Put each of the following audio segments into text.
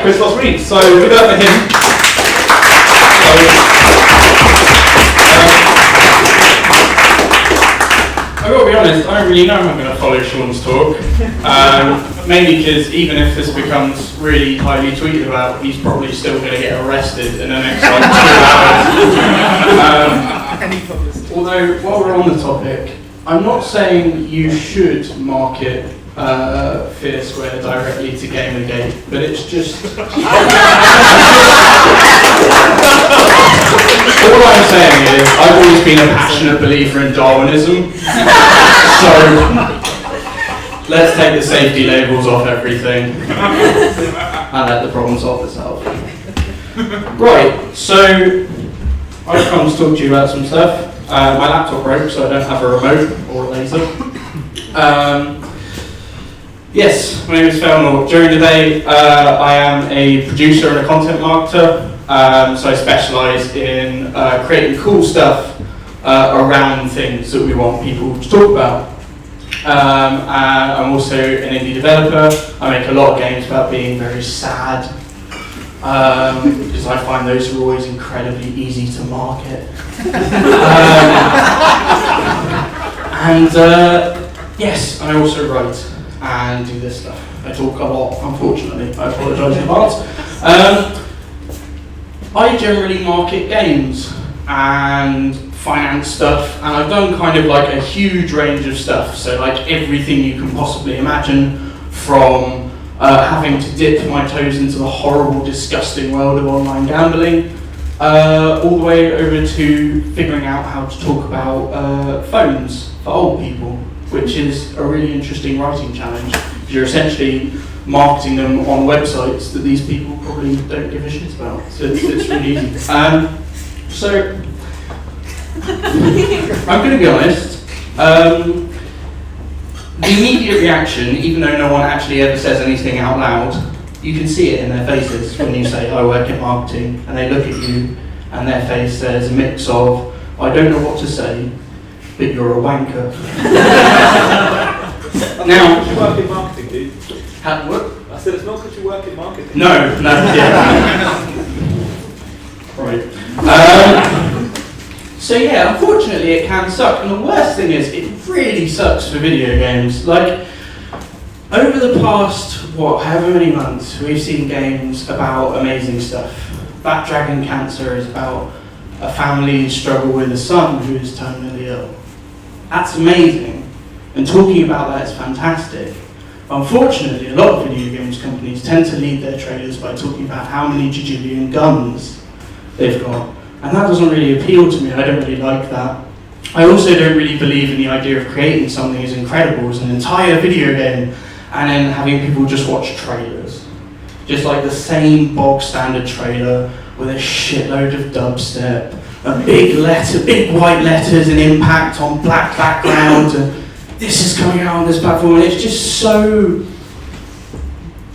Christos Reid. So give it up for him. I've got to be honest, I don't really know how I'm going to follow Sean's talk. Mainly because even if this becomes really highly tweeted about, he's probably still going to get arrested in the next like 2 hours. Although, while we're on the topic, I'm not saying you should market Fear Square directly to Gamergate, but it's just... All I'm saying is, I've always been a passionate believer in Darwinism, so let's take the safety labels off everything and let the problem solve itself. Right, so I've come to talk to you about some stuff. My laptop broke, so I don't have a remote or a laser. Yes, my name is Felnor. During the day, I am a producer and a content marketer. So I specialise in creating cool stuff around things that we want people to talk about. I'm also an indie developer. I make a lot of games about being very sad, because I find those are always incredibly easy to market. Yes, I also write and do this stuff. I talk a lot, unfortunately. I apologise in advance. I generally market games and finance stuff, and I've done kind of like a huge range of stuff. So like everything you can possibly imagine, from having to dip my toes into the horrible, disgusting world of online gambling, all the way over to figuring out how to talk about phones for old people, which is a really interesting writing challenge. You're essentially marketing them on websites that these people probably don't give a shit about. So it's really easy. So I'm going to be honest. The immediate reaction, even though no one actually ever says anything out loud, you can see it in their faces when you say, I work in marketing, and they look at you, and their face says a mix of, I don't know what to say, but you're a wanker. Now, you work in marketing, dude. What? I said it's not because you work in marketing. No, yeah. Right. So yeah, unfortunately it can suck, and the worst thing is, it really sucks for video games. Like, over the past, however many months, we've seen games about amazing stuff. Bat Dragon Cancer is about a family struggle with a son who is terminally ill. That's amazing, and talking about that is fantastic. Unfortunately, a lot of video games companies tend to lead their trailers by talking about how many gajillion guns they've got. And that doesn't really appeal to me. I don't really like that. I also don't really believe in the idea of creating something as incredible as an entire video game and then having people just watch trailers. Just like the same bog standard trailer with a shitload of dubstep, a big white letters and impact on black background, and this is coming out on this platform, and it's just so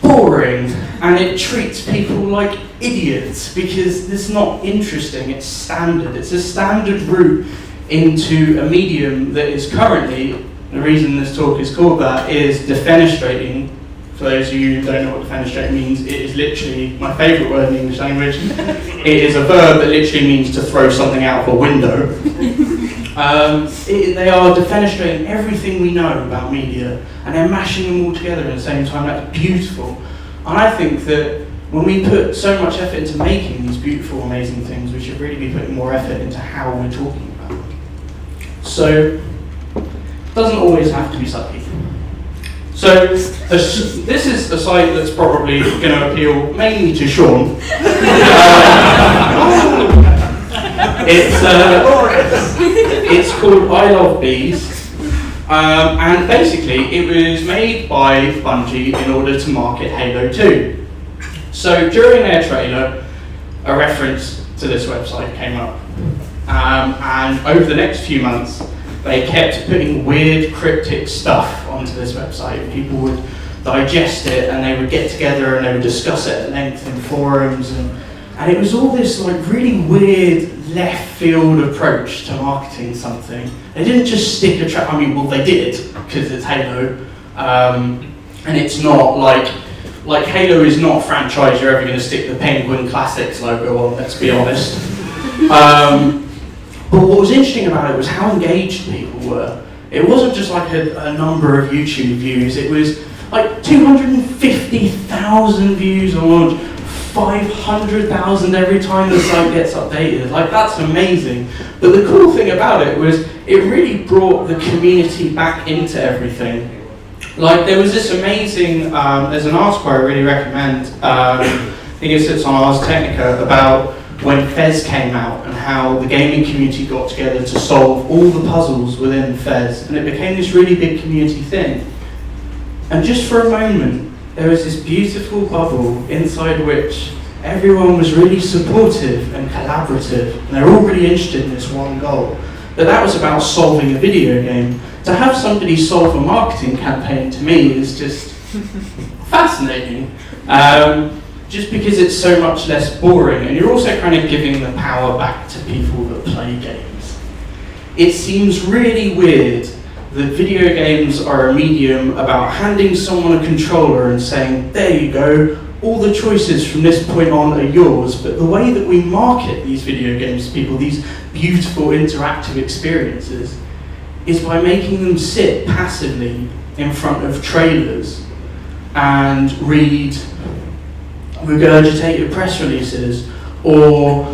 boring, and it treats people like idiots because it's not interesting, it's standard. It's a standard route into a medium that is currently, the reason this talk is called that, is defenestrating. For those of you who don't know what defenestrate means, it is literally my favourite word in English language. It is a verb that literally means to throw something out of a window. They are defenestrating everything we know about media, and they're mashing them all together at the same time. That's beautiful. And I think that when we put so much effort into making these beautiful, amazing things, we should really be putting more effort into how we're talking about them. So, it doesn't always have to be sucky. So, this is a site that's probably going to appeal mainly to Sean. It's called ilovebees, and basically it was made by Bungie in order to market Halo 2. So during their trailer, a reference to this website came up, and over the next few months they kept putting weird cryptic stuff onto this website. People would digest it and they would get together and they would discuss it at length in forums, and it was all this like really weird left field approach to marketing something. They didn't just stick a trap, I mean, well they did, because it's Halo, and it's not like Like, Halo is not a franchise you're ever going to stick the Penguin Classics logo on, let's be honest. But what was interesting about it was how engaged people were. It wasn't just like a number of YouTube views, it was like 250,000 views on launch, 500,000 every time the site gets updated. Like, that's amazing. But the cool thing about it was it really brought the community back into everything. Like, there was this amazing, there's an article I really recommend, I think it sits on Ars Technica, about when Fez came out and how the gaming community got together to solve all the puzzles within Fez, and it became this really big community thing. And just for a moment, there was this beautiful bubble inside which everyone was really supportive and collaborative, and they're all really interested in this one goal. But that was about solving a video game. To have somebody solve a marketing campaign, to me, is just fascinating. Just because it's so much less boring, and you're also kind of giving the power back to people that play games. It seems really weird that video games are a medium about handing someone a controller and saying, there you go, all the choices from this point on are yours, but the way that we market these video games to people, these beautiful interactive experiences, is by making them sit passively in front of trailers and read regurgitated press releases, or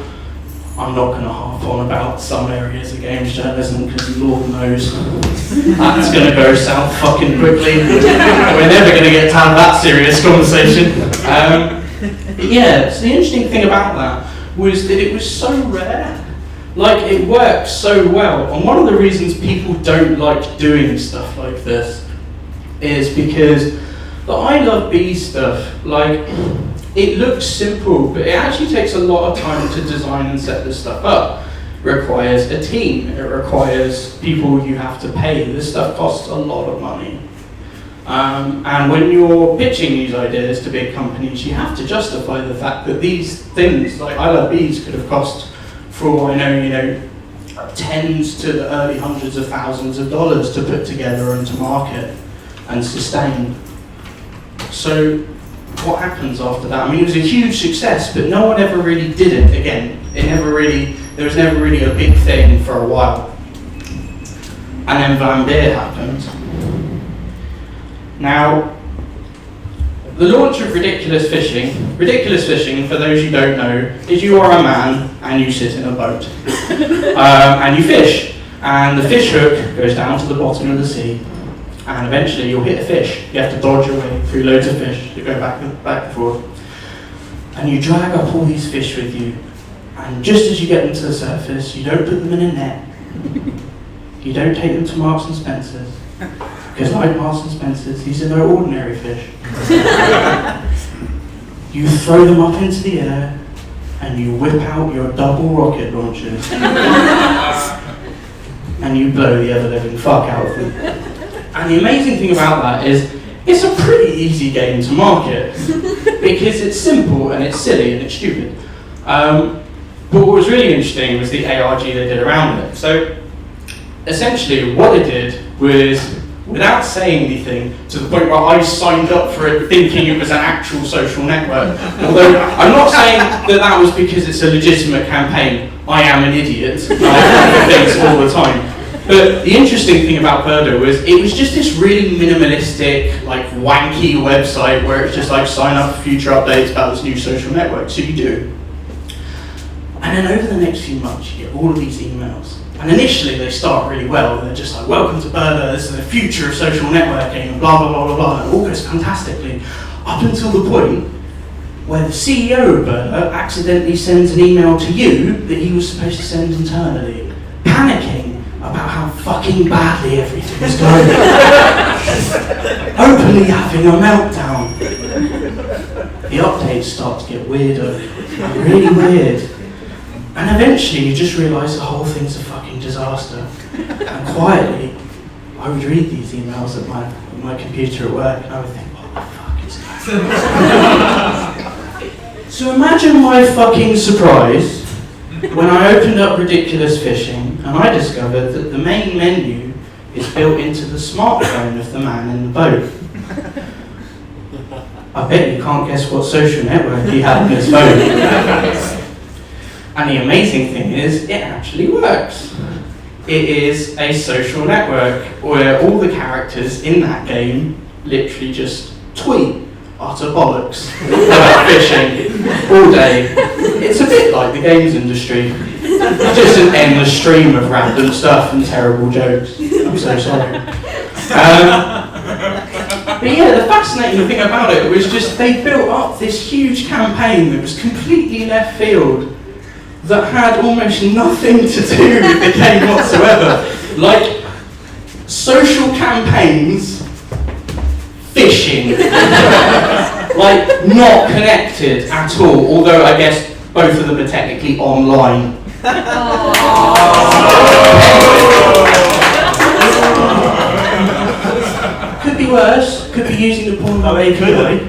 I'm not going to harp on about some areas of games journalism because Lord knows that's going to go south fucking quickly. We're never going to get to have that serious conversation. But yeah, so the interesting thing about that was that it was so rare. Like, it works so well, and one of the reasons people don't like doing stuff like this is because the ilovebees stuff, like, it looks simple, but it actually takes a lot of time to design and set this stuff up. It requires a team, it requires people you have to pay. This stuff costs a lot of money. And when you're pitching these ideas to big companies, you have to justify the fact that these things, like ilovebees, could have cost, for all I know, tens to the early hundreds of thousands of dollars to put together and to market and sustain. So what happens after that? I mean, it was a huge success, but no one ever really did it again. There was never really a big thing for a while. And then Van Beer happened. Now, the launch of Ridiculous Fishing, for those who don't know, is you are a man and you sit in a boat. And you fish. And the fish hook goes down to the bottom of the sea. And eventually you'll hit a fish. You have to dodge your way through loads of fish to go back and forth. And you drag up all these fish with you. And just as you get them to the surface, you don't put them in a net. You don't take them to Marks and Spencer's. Because like Marks and Spencer's, these are no ordinary fish. You throw them up into the air and you whip out your double rocket launchers. And you blow the ever-living fuck out of them. And the amazing thing about that is, it's a pretty easy game to market because it's simple and it's silly and it's stupid. But what was really interesting was the ARG they did around it. So essentially what they did was, without saying anything, to the point where I signed up for it thinking it was an actual social network. Although I'm not saying that was because it's a legitimate campaign. I am an idiot. I do things all the time. But the interesting thing about Verdo was it was just this really minimalistic, like wanky website where it's just like sign up for future updates about this new social network. So you do. And then over the next few months you get all of these emails. And initially they start really well. They're just like, welcome to Verdo, this is the future of social networking, and blah, blah, blah, blah, blah. And it all goes fantastically. Up until the point where the CEO of Verdo accidentally sends an email to you that he was supposed to send internally, panicking about how fucking badly everything was going. Openly having a meltdown. The updates start to get weirder, really weird. And eventually you just realise the whole thing's a fucking disaster. And quietly, I would read these emails at my computer at work and I would think, what the fuck is that? So imagine my fucking surprise when I opened up Ridiculous Fishing and I discovered that the main menu is built into the smartphone of the man in the boat. I bet you can't guess what social network he had on his phone. And the amazing thing is, it actually works. It is a social network where all the characters in that game literally just tweet utter bollocks about fishing all day. It's a bit like the games industry. Just an endless stream of random stuff and terrible jokes. I'm so sorry. But yeah, the fascinating thing about it was just they built up this huge campaign that was completely left field, that had almost nothing to do with the game whatsoever. Like, social campaigns, fishing. Like, not connected at all, although I guess both of them are technically online. Could be worse, could be using the porn API.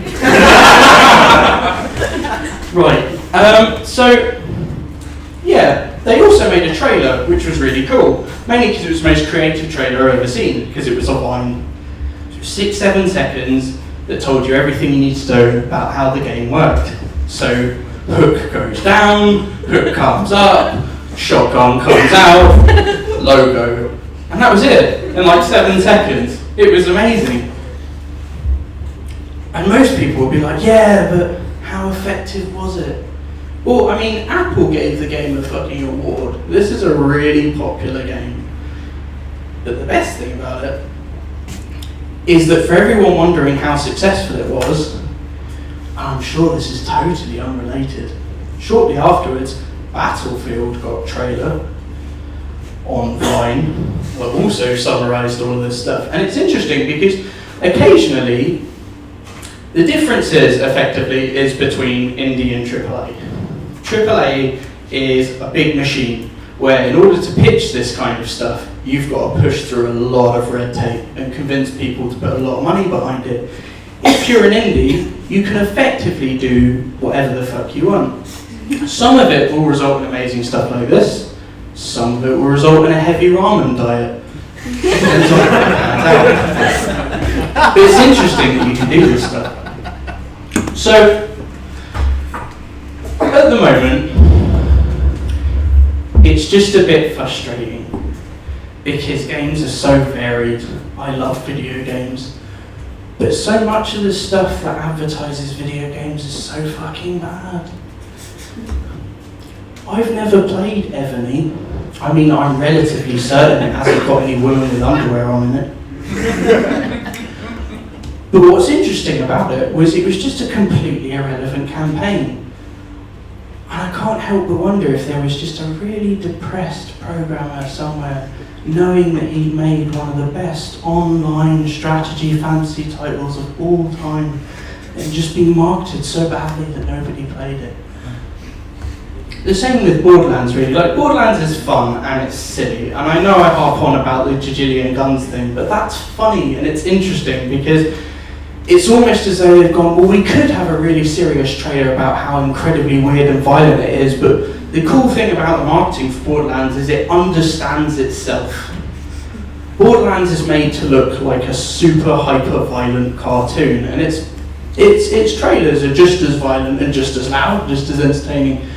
Right, so yeah, they also made a trailer which was really cool, mainly because it was the most creative trailer I've ever seen, because it was online. 6-7 seconds that told you everything you need to know about how the game worked. So, hook goes down, hook comes up, shotgun comes out, logo. And that was it, in like 7 seconds. It was amazing. And most people would be like, yeah, but how effective was it? Well, I mean, Apple gave the game a fucking award. This is a really popular game. But the best thing about it is that for everyone wondering how successful it was, and I'm sure this is totally unrelated, shortly afterwards, Battlefield got a trailer on Vine that also summarised all of this stuff. And it's interesting because occasionally, the difference effectively is between indie and AAA. AAA is a big machine where in order to pitch this kind of stuff, you've got to push through a lot of red tape and convince people to put a lot of money behind it. If you're an indie, you can effectively do whatever the fuck you want. Some of it will result in amazing stuff like this. Some of it will result in a heavy ramen diet. Depends on how it pans out. But it's interesting that you can do this stuff. So, at the moment, it's just a bit frustrating because games are so varied. I love video games, but so much of the stuff that advertises video games is so fucking bad. I've never played Evany. I mean, I'm relatively certain it hasn't got any women with underwear on in it. But what's interesting about it was just a completely irrelevant campaign. And I can't help but wonder if there was just a really depressed programmer somewhere knowing that he made one of the best online strategy fantasy titles of all time and just being marketed so badly that nobody played it. The same with Borderlands really. Like, Borderlands is fun and it's silly, and I know I harp on about the Jajillion guns thing, but that's funny and it's interesting because it's almost as though they've gone, well, we could have a really serious trailer about how incredibly weird and violent it is, but the cool thing about the marketing for Borderlands is it understands itself. Borderlands is made to look like a super hyper-violent cartoon, and its trailers are just as violent and just as loud, just as entertaining.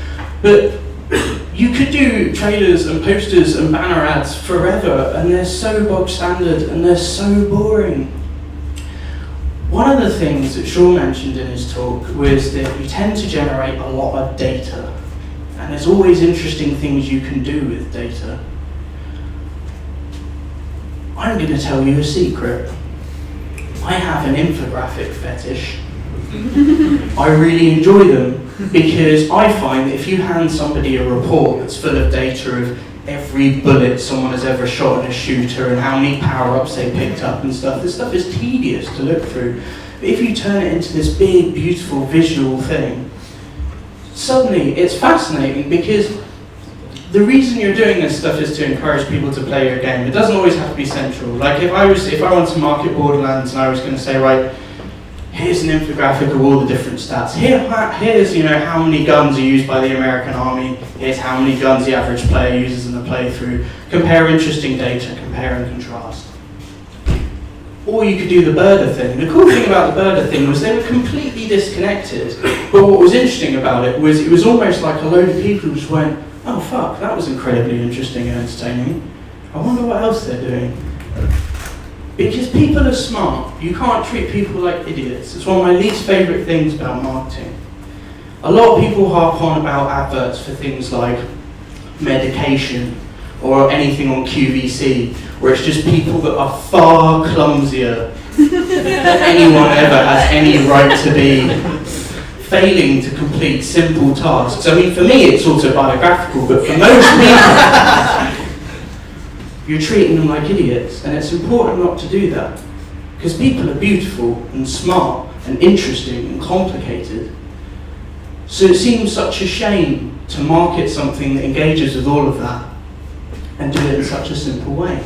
But you could do trailers and posters and banner ads forever, and they're so bog standard and they're so boring. One of the things that Sean mentioned in his talk was that you tend to generate a lot of data, and there's always interesting things you can do with data. I'm going to tell you a secret. I have an infographic fetish. I really enjoy them because I find that if you hand somebody a report that's full of data of every bullet someone has ever shot in a shooter and how many power-ups they picked up and stuff, this stuff is tedious to look through. But if you turn it into this big, beautiful visual thing, suddenly it's fascinating because the reason you're doing this stuff is to encourage people to play your game. It doesn't always have to be central. Like if I want to market Borderlands and I was going to say, right, here's an infographic of all the different stats. Here's how many guns are used by the American Army. Here's how many guns the average player uses in a playthrough. Compare interesting data, compare and contrast. or you could do the birder thing. The cool thing about the birder thing was they were completely disconnected, but what was interesting about it was almost like a load of people just went, oh fuck, that was incredibly interesting and entertaining. I wonder what else they're doing. Because people are smart, you can't treat people like idiots. It's one of my least favourite things about marketing. A lot of people harp on about adverts for things like medication or anything on QVC, where it's just people that are far clumsier than anyone ever has any right to be, failing to complete simple tasks. I mean, for me it's autobiographical, but for most people, you're treating them like idiots, and it's important not to do that. Because people are beautiful and smart and interesting and complicated. So it seems such a shame to market something that engages with all of that and do it in such a simple way.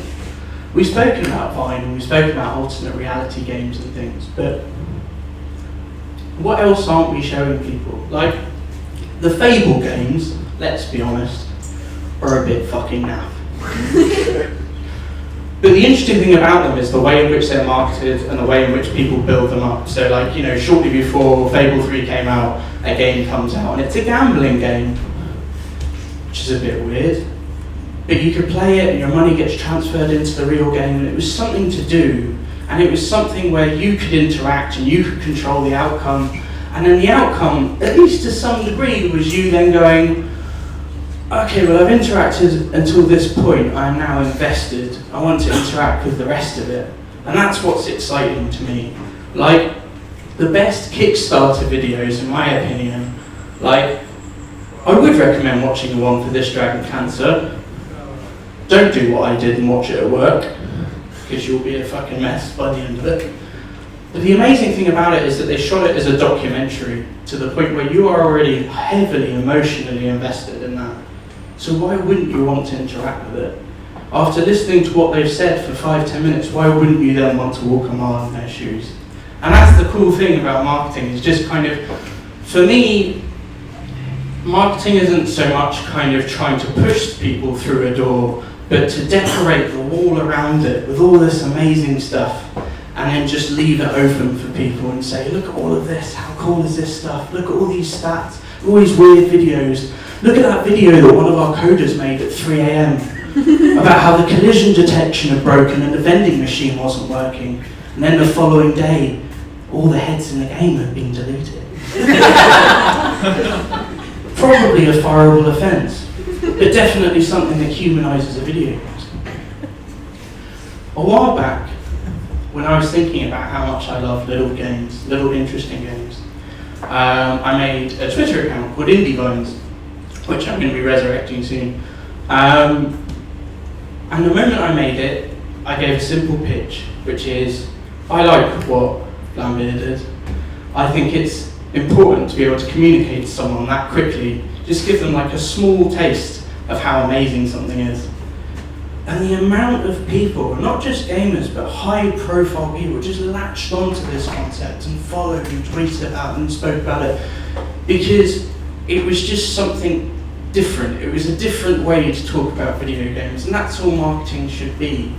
We've spoken about Vine and we've spoken about alternate reality games and things, but what else aren't we showing people? Like, the Fable games, let's be honest, are a bit fucking naff. But the interesting thing about them is the way in which they're marketed and the way in which people build them up. So like, you know, shortly before Fable 3 came out, a game comes out and it's a gambling game, which is a bit weird. But you could play it and your money gets transferred into the real game, and it was something to do, and it was something where you could interact and you could control the outcome. And then the outcome, at least to some degree, was you then going, okay, well I've interacted until this point, I'm now invested, I want to interact with the rest of it. And that's what's exciting to me. Like, the best Kickstarter videos, in my opinion, like, I would recommend watching the one for This Dragon Cancer. Don't do what I did and watch it at work, because you'll be a fucking mess by the end of it. But the amazing thing about it is that they shot it as a documentary, to the point where you are already heavily emotionally invested in that. So why wouldn't you want to interact with it? After listening to what they've said for 5-10 minutes, why wouldn't you then want to walk a mile in their shoes? And that's the cool thing about marketing, is just kind of, for me, marketing isn't so much kind of trying to push people through a door, but to decorate the wall around it with all this amazing stuff, and then just leave it open for people and say, look at all of this, how cool is this stuff, look at all these stats, all these weird videos, look at that video that one of our coders made at 3 AM about how the collision detection had broken and the vending machine wasn't working, and then the following day, all the heads in the game had been deleted. Probably a fireable offence, but definitely something that humanises a video game. A while back, when I was thinking about how much I love little games, little interesting games, I made a Twitter account called VideoBrains, which I'm going to be resurrecting soon. And the moment I made it, I gave a simple pitch, which is, I like what Lambert did. I think it's important to be able to communicate to someone that quickly, just give them like a small taste of how amazing something is. And the amount of people, not just gamers, but high-profile people, just latched onto this concept and followed and tweeted it out and spoke about it, because it was just something different. It was a different way to talk about video games, and that's all marketing should be.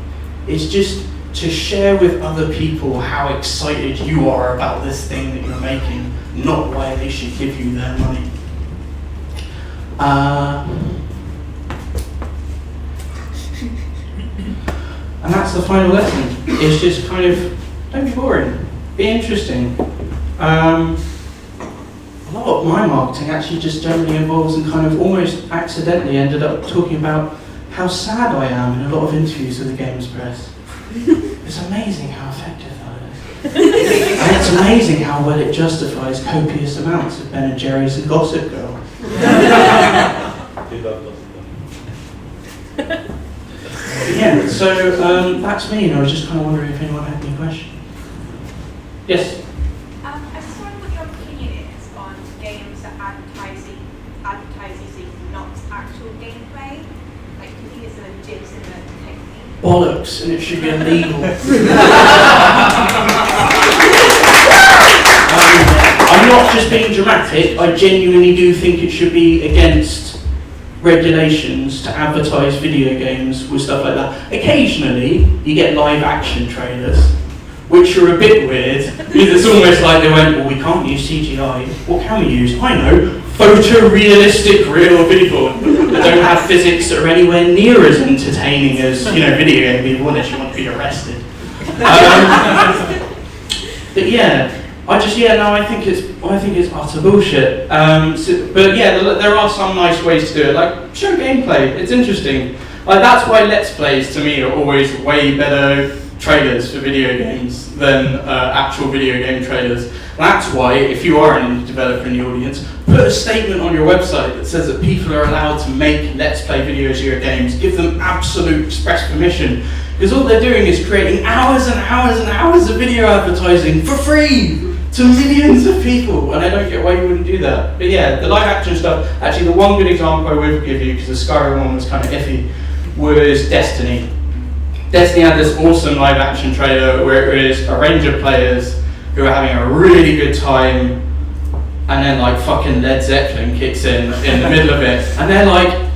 It's just to share with other people how excited you are about this thing that you're making, not why they should give you their money. And that's the final lesson. It's just kind of, don't be boring, be interesting. A lot of my marketing actually just generally involves, and kind of almost accidentally ended up talking about how sad I am in a lot of interviews with the Games Press. It's amazing how effective that is. And it's amazing how well it justifies copious amounts of Ben and Jerry's and Gossip Girl. Yeah, so that's me, and I was just kind of wondering if anyone had any questions. Yes? I just wonder what your opinion is on games that advertise using not actual gameplay. Like, do you think it's a legitimate technique? Bollocks, and it should be illegal. I'm not just being dramatic, I genuinely do think it should be against regulations to advertise video games with stuff like that. Occasionally, you get live action trailers which are a bit weird, because it's almost like they went, well, we can't use CGI. What can we use? I know, photorealistic real people that don't have physics that are anywhere near as entertaining as, video game people unless you want to be arrested. But yeah, I think it's utter bullshit. But yeah, there are some nice ways to do it, like show gameplay. It's interesting. Like that's why Let's Plays to me are always way better trailers for video games than actual video game trailers. That's why, if you are an indie developer in the audience, put a statement on your website that says that people are allowed to make Let's Play videos of your games. Give them absolute express permission. Because all they're doing is creating hours and hours and hours of video advertising for free to millions of people. And I don't get why you wouldn't do that. But yeah, the live action stuff, actually the one good example I would give you, because the Skyrim one was kind of iffy, was Destiny. Destiny had this awesome live action trailer where it was a range of players who are having a really good time, and then like fucking Led Zeppelin kicks in the middle of it, and they're like,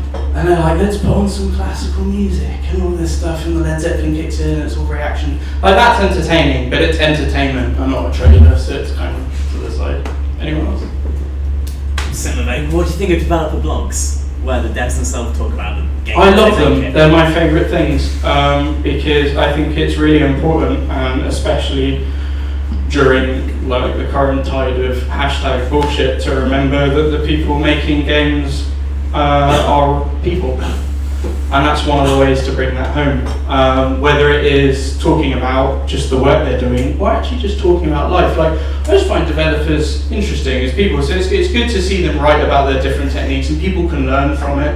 let's put on some classical music and all this stuff, and the Led Zeppelin kicks in, and it's all very action. Like that's entertaining, but it's entertainment and not a trailer, so it's kind of to the side. Anyone else? Similar vein. What do you think of developer blogs, where the devs themselves talk about the games? I love them. They're my favourite things because I think it's really important, especially during like the current tide of hashtag bullshit, to remember that the people making games are people, and that's one of the ways to bring that home. Whether it is talking about just the work they're doing, or actually just talking about life. Like I just find developers interesting as people, so it's good to see them write about their different techniques, and people can learn from it.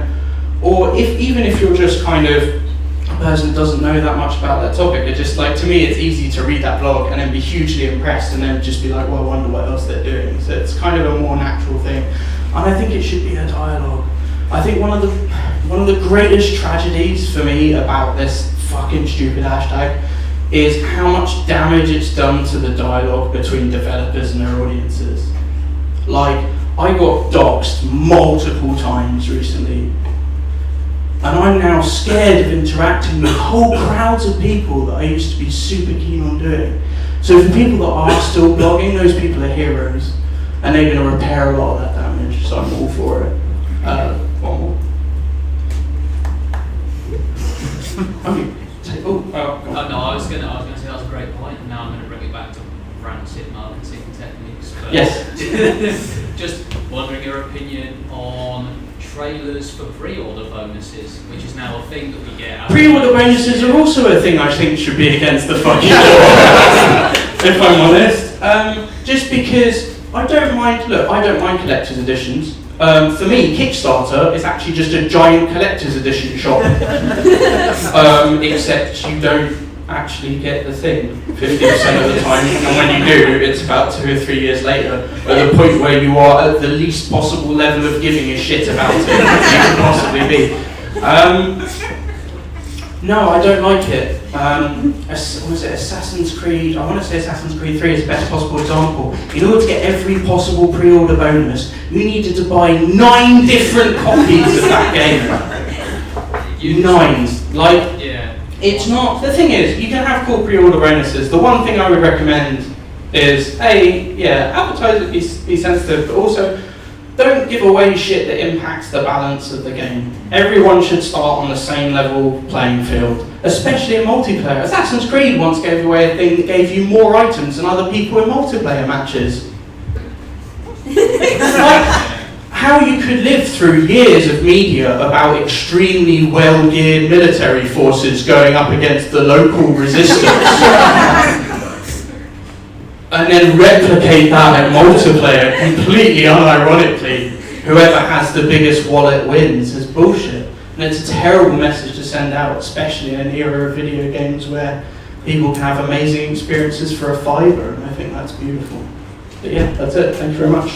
Or even if you're just kind of a person that doesn't know that much about that topic, it's just like, to me it's easy to read that blog and then be hugely impressed and then just be like, well, I wonder what else they're doing. So it's kind of a more natural thing, and I think it should be a dialogue. I think one of the greatest tragedies for me about this fucking stupid hashtag is how much damage it's done to the dialogue between developers and their audiences. Like, I got doxed multiple times recently, and I'm now scared of interacting with whole crowds of people that I used to be super keen on doing. So for people that are still blogging, those people are heroes, and they're going to repair a lot of that damage, so I'm all for it. One more. No, I was gonna say that was a great point, and now I'm gonna bring it back to rancid marketing techniques. But Yes. Just wondering your opinion on trailers for pre-order bonuses, which is now a thing that we get. Pre-order bonuses are also a thing I think should be against the fucking law, if I'm honest. Just because I don't mind collector's editions. For me, Kickstarter is actually just a giant collector's edition shop. Except you don't actually get the thing 50% of the time, and when you do, it's about 2 or 3 years later, at the point where you are at the least possible level of giving a shit about it you can possibly be. No, I don't like it. Was it Assassin's Creed? I want to say Assassin's Creed 3 is the best possible example. In order to get every possible pre-order bonus, you needed to buy 9 different copies of that game. 9. Like, yeah. It's not. The thing is, you can have cool pre-order bonuses. The one thing I would recommend is, advertise it, be sensitive, but also don't give away shit that impacts the balance of the game. Everyone should start on the same level playing field, especially in multiplayer. Assassin's Creed once gave away a thing that gave you more items than other people in multiplayer matches. Like, how you could live through years of media about extremely well-geared military forces going up against the local resistance, and then replicate that in multiplayer completely unironically. Whoever has the biggest wallet wins is bullshit. And it's a terrible message to send out, especially in an era of video games where people can have amazing experiences for a fiver, and I think that's beautiful. But yeah, that's it. Thank you very much.